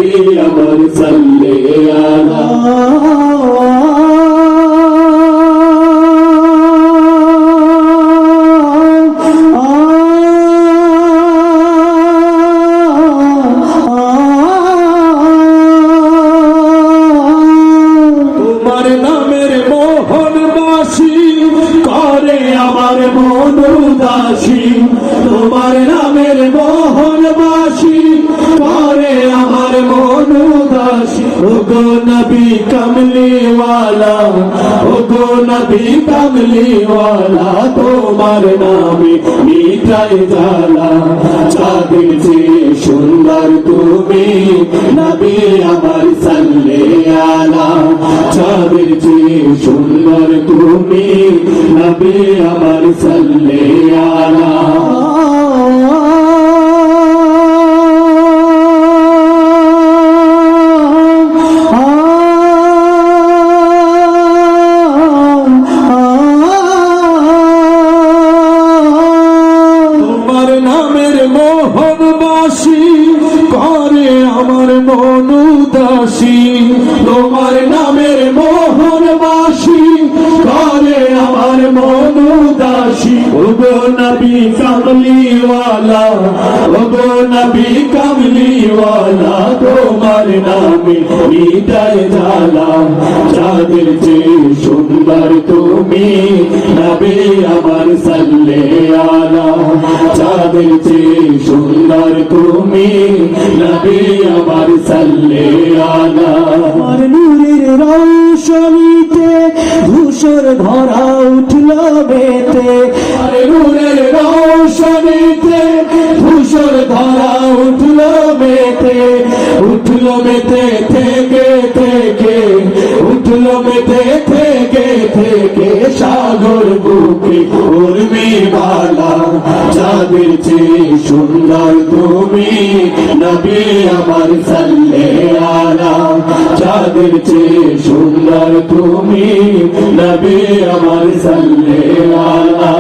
নবী আমার সাল্লে আলা তোমার নামের মোহনবাসী করে আমার মন উদাসী ওগো নবী কমলিওয়ালা ওগো নবী কমলিওয়ালা তোমার নামে মিটাই জ্বালা চাঁদের চেয়ে সুন্দর তুমি নবী আমার সাল্লে আলা চাঁদের চেয়ে সুন্দর তুমি নবী আমার সাল্লে আলা করে আমার মন উদাসী তোমার নামের মোহনবাসী করে আমার মন উদাসী ওগো নবী কমলিওয়ালা ওগো নবী কমলিওয়ালা তোমার নামে মিটাই জ্বালা চাঁদের চেয়ে সুন্দর তুমি নবী আমার সাল্লে আলা চাঁদের চেয়ে সুন্দর তুমি নবী আমার সাল্লে আলা আমার নূরের রৌশনীতে ধূসর ধরা উঠল বেতে আর নূরের রৌশনীতে ধূসর ধরা উঠল বেতে থেকে থেকে উঠল বেতে থেকে সাগর বুকে উর্মি বালা চাঁদের চেয়ে সুন্দর তুমি নবী আমার সাল্লে আলা চাঁদের চেয়ে সুন্দর তুমি নবী আমার সাল্লে আলা